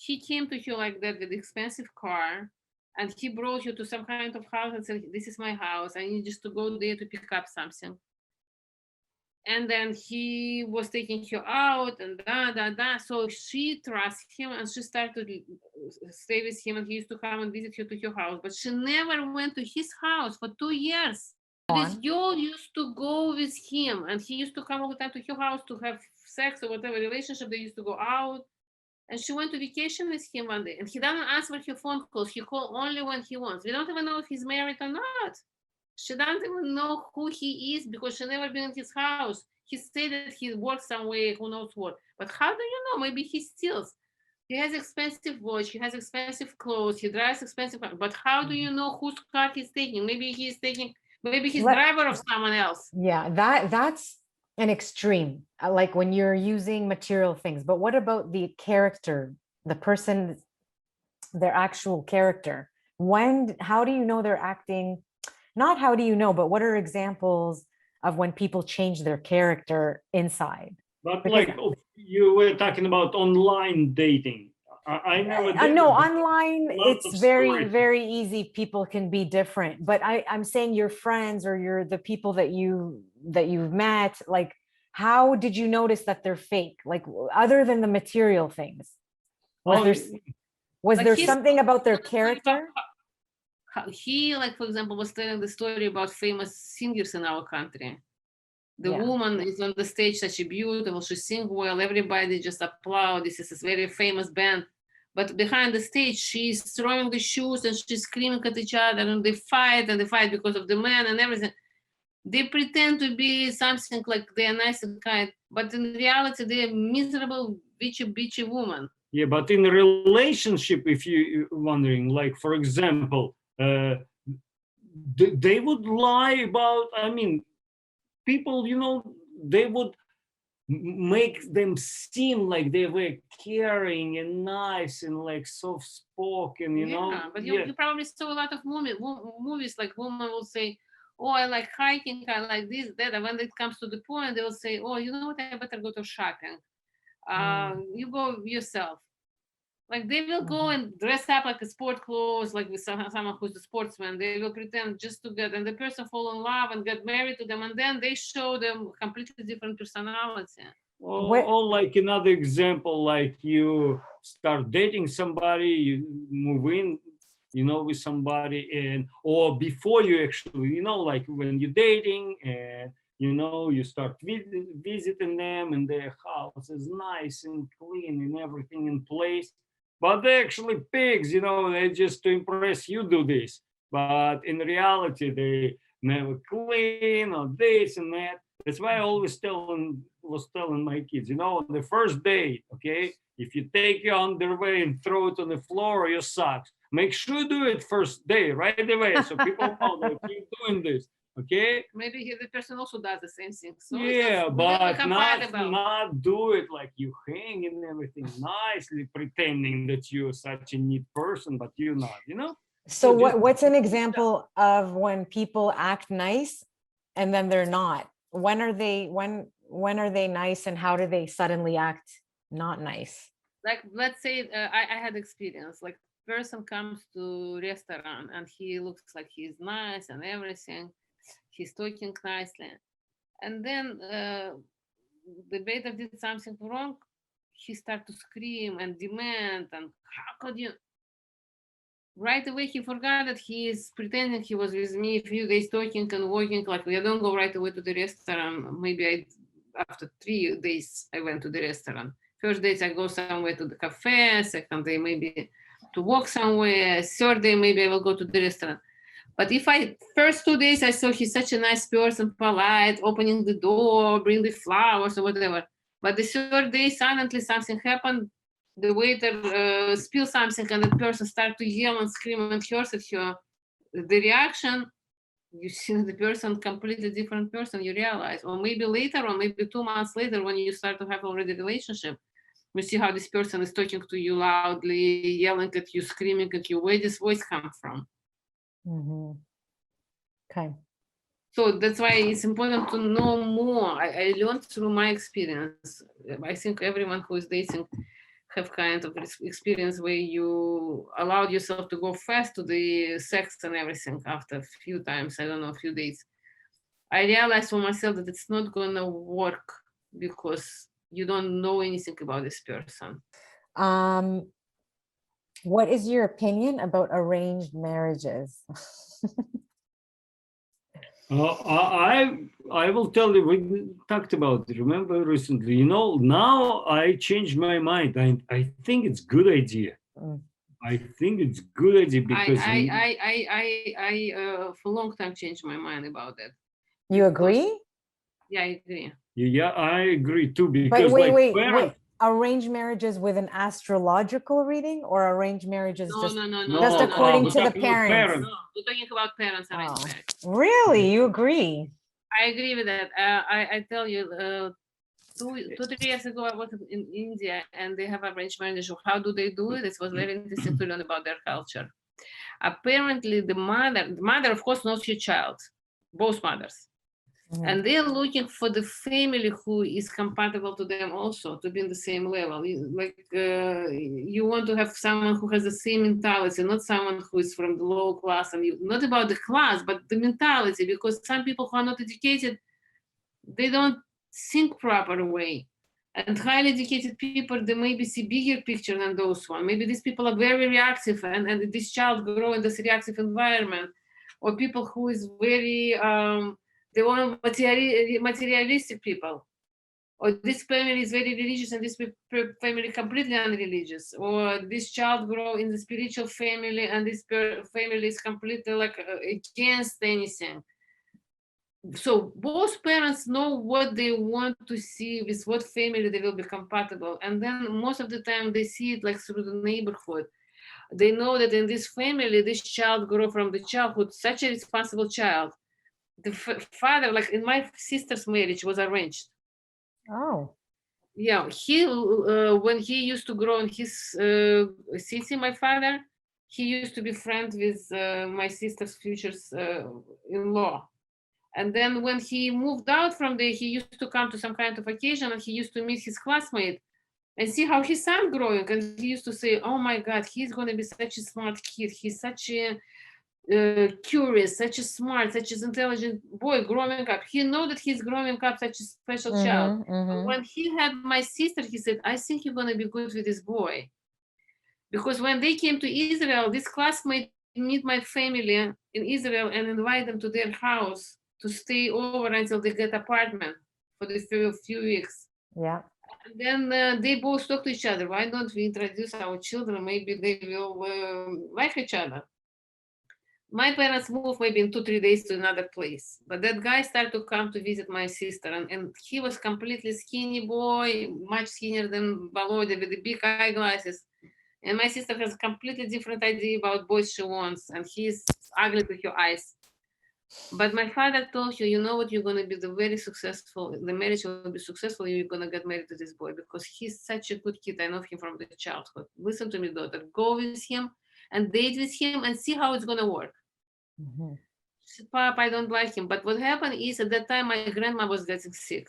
He came to her like that with expensive car, and he brought her to some kind of house and said, "This is my house. I need just to go there to pick up something." And then he was taking her out and da. So she trusts him and she started to stay with him, and he used to come and visit her to her house. But she never went to his house for 2 years. This girl used to go with him, and he used to come all the time to her house to have sex or whatever relationship. They used to go out. And she went to vacation with him one day, and he doesn't answer her phone calls. He calls only when he wants. We don't even know if he's married or not. She doesn't even know who he is because she never been in his house. He said that he works somewhere, who knows what. But how do you know? Maybe he steals. He has expensive watch. He has expensive clothes. He drives expensive car. But how do you know whose car he's taking? Maybe he's taking. Maybe he's driver of someone else. Yeah, that's an extreme, like when you're using material things. But what about the character, the person, their actual character? How do you know they're acting? Not how do you know, but what are examples of when people change their character inside? But Because- like you were talking about online dating. I never did no, it, but online, lots it's of very, stories. very easy. People can be different, but I'm saying your friends or the people that you've met, like, how did you notice that they're fake? Like, other than the material things, was Oh, there he's- something about their character? He, like, for example, was telling the story about famous singers in our country. The Yeah. woman is on the stage, such a beautiful, she sings well, everybody just applaud. This is a very famous band. But behind the stage, she's throwing the shoes and she's screaming at each other, and they fight because of the man and everything. They pretend to be something like they're nice and kind, but in reality, they're miserable, bitchy woman. Yeah, but in a relationship, if you're wondering, like, for example, they would lie about, I mean, people, you know, they would make them seem like they were caring and nice and like soft spoken, you know. But you probably saw a lot of movies like women will say, "Oh, I like hiking, I like this, that," and when it comes to the point, they will say, "Oh, you know what, I better go to shopping. You go yourself." Like, they will go and dress up like a sport clothes, like with someone who's a sportsman. They will pretend just to get, and the person fall in love and get married to them, and then they show them completely different personality. Or like another example, like you start dating somebody, you move in, you know, with somebody, and or before you actually, you know, like when you're dating and you know, you start visiting them and their house is nice and clean and everything in place. But they're actually pigs, you know, they just to impress you do this. But in reality, they never clean or this and that. That's why I always was telling my kids, you know, on the first date, okay, if you take your underwear and throw it on the floor or your socks, make sure you do it first day, right away, so people know that you're doing this. Okay. Maybe the person also does the same thing. So yeah, but compatible. not do it like you hang and everything nicely, pretending that you're such a neat person, but you're not. You know. So just- what's an example of when people act nice and then they're not? When are they nice, and how do they suddenly act not nice? Like, let's say I had experience. Like, person comes to restaurant and he looks like he's nice and everything. He's talking nicely. And then the waiter did something wrong. He started to scream and demand, and how could you? Right away, he forgot that he is pretending he was with me a few days talking and walking. Like, I don't go right away to the restaurant. Maybe after 3 days, I went to the restaurant. First days, I go somewhere to the cafe. Second day, maybe to walk somewhere. Third day, maybe I will go to the restaurant. But if first 2 days, I saw he's such a nice person, polite, opening the door, bring the flowers or whatever. But the third day, suddenly something happened. The waiter spilled something and the person started to yell and scream and curse at her. The reaction, you see the person, completely different person, you realize. Or maybe later, or maybe 2 months later, when you start to have already relationship, you see how this person is talking to you loudly, yelling at you, screaming at you. Where this voice come from? Okay. So that's why it's important to know more. I learned through my experience. I think everyone who is dating have kind of experience where you allowed yourself to go fast to the sex and everything after a few times, I don't know, a few days. I realized for myself that it's not gonna work because you don't know anything about this person. What is your opinion about arranged marriages? I will tell you, we talked about it, remember recently, now I changed my mind. I think it's good idea. I think it's good idea because I for a long time changed my mind about that. You agree? Yeah, I agree. Yeah, I agree too. But Because wait. Arranged marriages with an astrological reading or arranged marriages just according to the parents? No, we're talking about parents arranged marriage. Really? You agree? I agree with that. I tell you, 3 years ago, I was in India and they have arranged marriage. How do they do it? It was very interesting to learn about their culture. Apparently, the mother, of course, knows her child, both mothers. And they're looking for the family who is compatible to them also, to be in the same level. You want to have someone who has the same mentality, not someone who is from the low class. And not about the class, but the mentality, because some people who are not educated, they don't think proper way. And highly educated people, they maybe see bigger picture than those one. Maybe these people are very reactive and this child grow in this reactive environment. Or people who is very, they want materialistic people. Or this family is very religious and this family completely unreligious. Or this child grow in the spiritual family and this family is completely like against anything. So both parents know what they want to see, with what family they will be compatible. And then most of the time they see it like through the neighborhood. They know that in this family, this child grew from the childhood, such a responsible child. The father, like in my sister's marriage, was arranged. Oh. Yeah, he when he used to grow in his city, my father, he used to be friends with my sister's future's in-law. And then when he moved out from there, he used to come to some kind of occasion and he used to meet his classmate and see how his son growing. And he used to say, oh my God, he's going to be such a smart kid. He's such a curious, such a smart, such an intelligent boy growing up. He know that he's growing up such a special child. When he had my sister, he said, I think you're going to be good with this boy. Because when they came to Israel, this classmate meet my family in Israel and invite them to their house to stay over until they get apartment for the few weeks. Yeah. And then they both talk to each other. Why don't we introduce our children? Maybe they will like each other. My parents moved maybe in 2-3 days to another place. But that guy started to come to visit my sister. And he was completely skinny boy, much skinnier than Volodya, with the big eyeglasses. And my sister has a completely different idea about boys she wants. And he's ugly to her eyes. But my father told her, you know what, you're going to be very successful. The marriage will be successful. You're going to get married to this boy because he's such a good kid. I know him from the childhood. Listen to me, daughter. Go with him and date with him and see how it's going to work. She said, Papa, I don't like him. But what happened is at that time, my grandma was getting sick.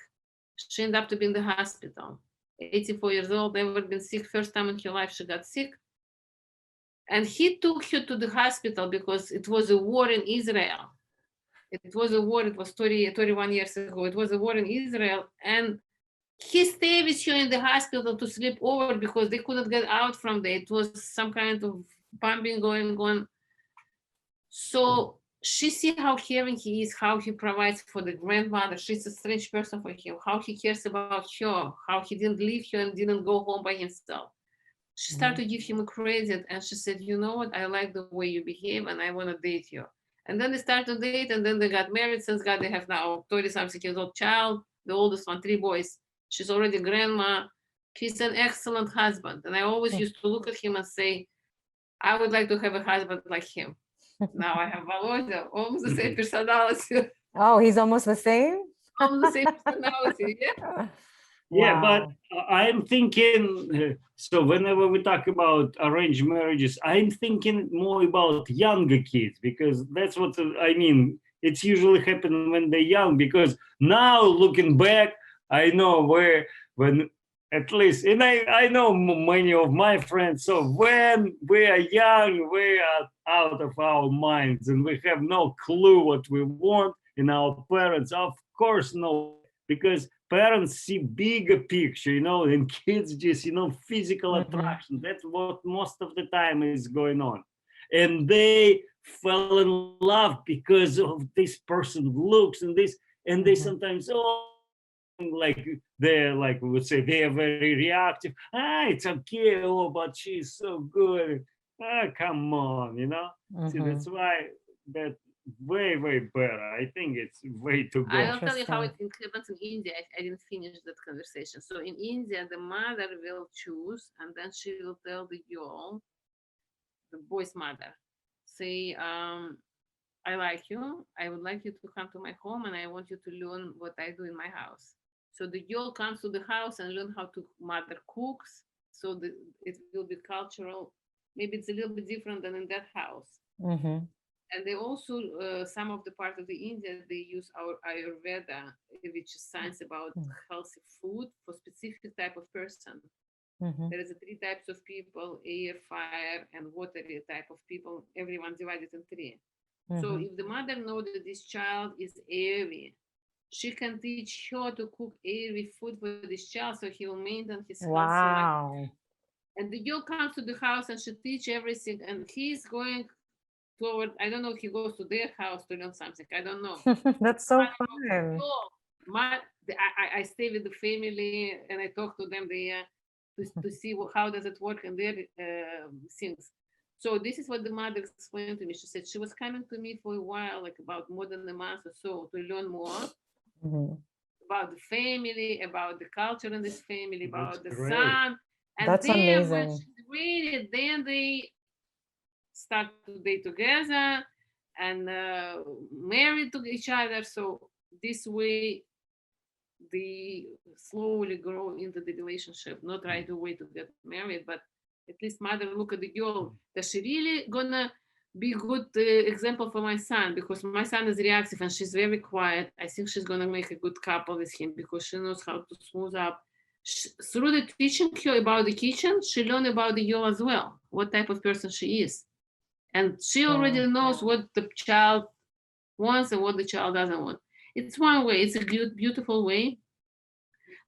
She ended up to be in the hospital. 84 years old, never been sick. First time in her life she got sick. And he took her to the hospital because it was a war in Israel. It was a war, it was 31 years ago. It was a war in Israel. And he stayed with her in the hospital to sleep over because they couldn't get out from there. It was some kind of bombing going on. So she see how caring he is, how he provides for the grandmother. She's a strange person for him, how he cares about her, how he didn't leave her and didn't go home by himself. She started to give him a credit and she said, you know what, I like the way you behave and I want to date you. And then they started to date and then they got married. Since God, they have now 30-something years old child, the oldest one, 3 boys. She's already grandma. He's an excellent husband. And I always used to look at him and say, I would like to have a husband like him. Now I have Volodya, almost the same personality. Oh, he's almost the same? Almost the same personality, yeah. Yeah, but Wow. I'm thinking, so whenever we talk about arranged marriages, I'm thinking more about younger kids because that's what I mean. It's usually happen when they're young because now looking back, I know when at least, and I know many of my friends. So when we are young, we are out of our minds and we have no clue what we want, and our parents, of course, know because parents see bigger picture, and kids just, physical attraction. That's what most of the time is going on. And they fell in love because of this person looks and this, and they sometimes, like they're like we would say they are very reactive. It's okay. Oh, but she's so good. Come on, See, that's why that way better. I think it's way to go. I'll tell you how it happens in India. I didn't finish that conversation. So in India, the mother will choose, and then she will tell the girl, the boy's mother, say, I like you. I would like you to come to my home, and I want you to learn what I do in my house. So the girl comes to the house and learn how to mother cooks. So it will be cultural. Maybe it's a little bit different than in that house. And they also, some of the part of the India, they use our Ayurveda, which is science about healthy food for specific type of person. There is 3 types of people: air, fire, and watery type of people. Everyone divided in 3. So if the mother knows that this child is airy, she can teach her to cook airy food for this child, so he will maintain his healthy life. And the girl comes to the house and she teach everything, and he's going toward, I don't know if he goes to their house to learn something. I don't know. That's so fun. I stay with the family and I talk to them there to see how does it work in their things. So this is what the mother explained to me. She said she was coming to me for a while, like about more than a month or so, to learn more about the family, about the culture in this family, about the son. And that's then amazing. when she's ready, then they start to date together and married to each other. So this way they slowly grow into the relationship, not right away to get married, but at least mother look at the girl. That she really gonna be good example for my son, because my son is reactive and she's very quiet. I think she's gonna make a good couple with him because she knows how to smooth up. Through the teaching her about the kitchen, she learned about the girl as well, what type of person she is. And she already knows what the child wants and what the child doesn't want. It's one way, it's a good, beautiful way.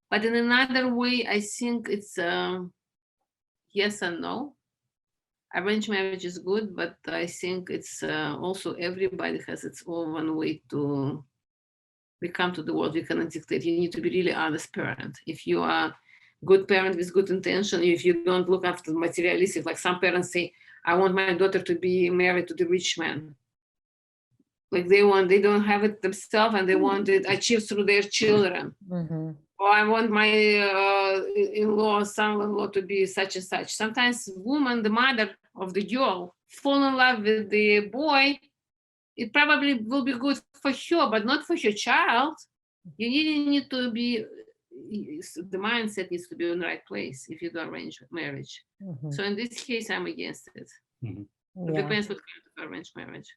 But in another way, I think it's yes and no. Arranged marriage is good, but I think it's also everybody has its own one way to become to the world. You cannot dictate. You need to be really honest parent. If you are good parent with good intention, if you don't look after the materialistic, like some parents say, I want my daughter to be married to the rich man. Like they don't have it themselves and they want it achieved through their children. Or I want my in-law, son-in-law to be such and such. Sometimes woman, the mother of the girl, fall in love with the boy. It probably will be good for her, but not for her child. You need to be, the mindset needs to be in the right place if you do arrange marriage. So in this case, I'm against it. It depends what kind of arranged marriage.